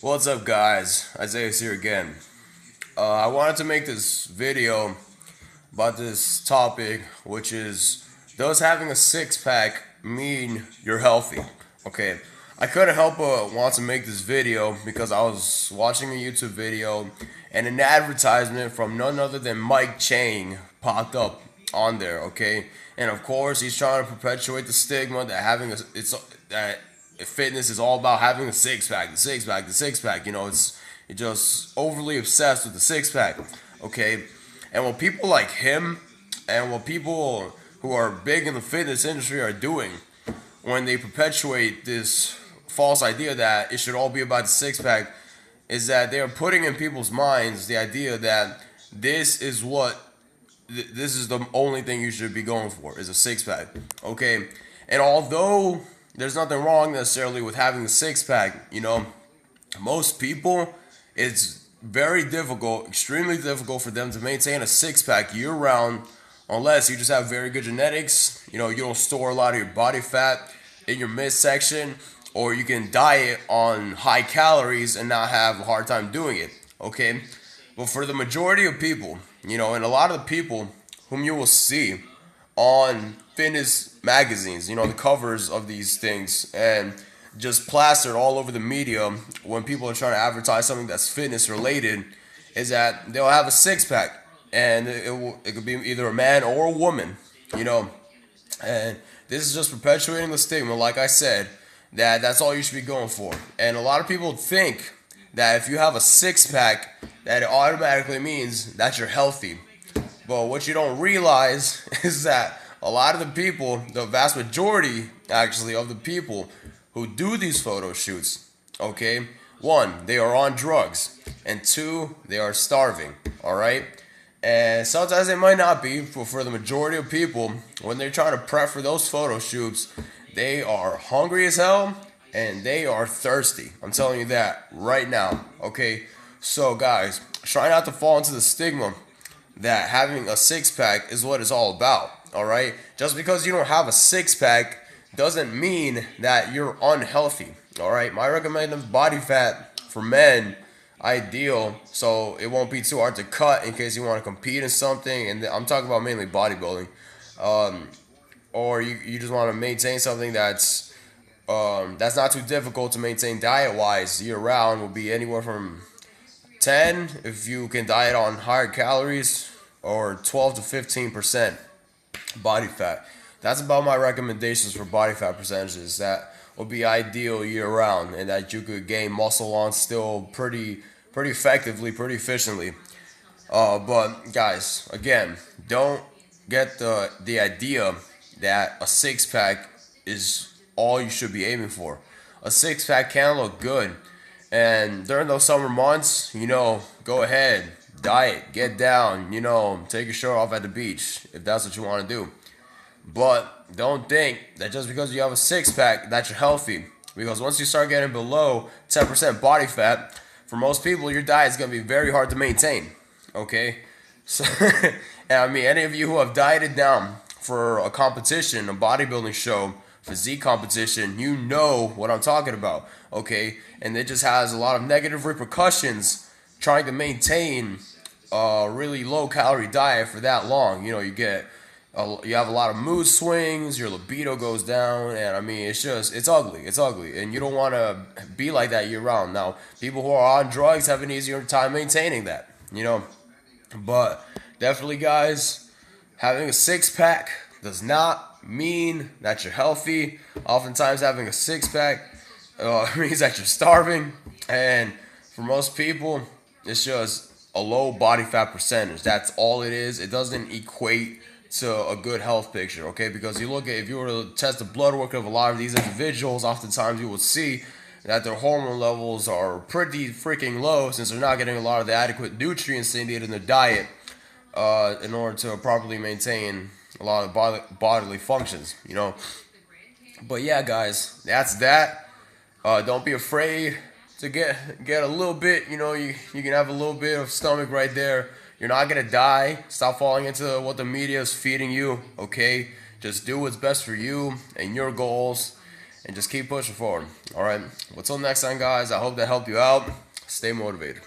What's up, guys? Isaiah's here again. I wanted to make this video about this topic, which is, does having a six pack mean you're healthy? Okay, I couldn't help but want to make this video because I was watching a YouTube video and an advertisement from none other than Mike Chang popped up on there. Okay, and of course he's trying to perpetuate the stigma that that fitness is all about having a six pack, the six pack, the six pack. It's just overly obsessed with the six pack. Okay, and what people like him and what people who are big in the fitness industry are doing when they perpetuate this false idea that it should all be about the six pack is that they are putting in people's minds the idea that this is the only thing you should be going for is a six pack. Okay, and although there's nothing wrong necessarily with having a six pack, most people, it's very difficult, extremely difficult for them to maintain a six pack year round unless you just have very good genetics. You don't store a lot of your body fat in your midsection, or you can diet on high calories and not have a hard time doing it. Okay, but for the majority of people, and a lot of the people whom you will see on fitness magazines, the covers of these things, and just plastered all over the media when people are trying to advertise something that's fitness related, is that they'll have a six pack, and it could be either a man or a woman, and this is just perpetuating the stigma, like I said, that that's all you should be going for. And a lot of people think that if you have a six pack, that it automatically means that you're healthy. But what you don't realize is that a lot of the people, the vast majority actually of the people who do these photo shoots, okay, one, they are on drugs, and two, they are starving, all right? And sometimes they might not be, but for the majority of people, when they're trying to prep for those photo shoots, they are hungry as hell and they are thirsty. I'm telling you that right now, okay? So guys, try not to fall into the stigma that having a six pack is what it's all about, all right? Just because you don't have a six pack doesn't mean that you're unhealthy, all right? My recommended body fat for men, ideal, so it won't be too hard to cut in case you want to compete in something, and I'm talking about mainly bodybuilding, or you just want to maintain something that's not too difficult to maintain diet-wise year round, will be anywhere from 10 if you can diet on higher calories, or 12 to 15% body fat. That's about my recommendations for body fat percentages that will be ideal year round, and that you could gain muscle on still pretty effectively, pretty efficiently. But guys, again, don't get the idea that a six pack is all you should be aiming for. A six pack can look good, and during those summer months, go ahead, diet, get down, take your shirt off at the beach if that's what you want to do. But don't think that just because you have a six pack that you're healthy, because once you start getting below 10% body fat, for most people your diet is going to be very hard to maintain. Okay, so and I mean, any of you who have dieted down for a competition, a bodybuilding show, physique competition, you know what I'm talking about. Okay, and it just has a lot of negative repercussions trying to maintain a really low calorie diet for that long. You have a lot of mood swings, your libido goes down, and I mean, it's ugly, and you don't want to be like that year round. Now, people who are on drugs have an easier time maintaining that, but definitely, guys, having a six pack does not mean that you're healthy. Oftentimes, having a six pack means that you're starving, and for most people, it's just a low body fat percentage. That's all it is. It doesn't equate to a good health picture, okay? Because if you were to test the blood work of a lot of these individuals, oftentimes you will see that their hormone levels are pretty freaking low, since they're not getting a lot of the adequate nutrients they need in their diet in order to properly maintain a lot of bodily functions, But yeah, guys, that's that. Don't be afraid to get a little bit, you can have a little bit of stomach right there. You're not gonna die. Stop falling into what the media is feeding you, okay? Just do what's best for you and your goals, and just keep pushing forward. All right. Well, till next time, guys. I hope that helped you out. Stay motivated.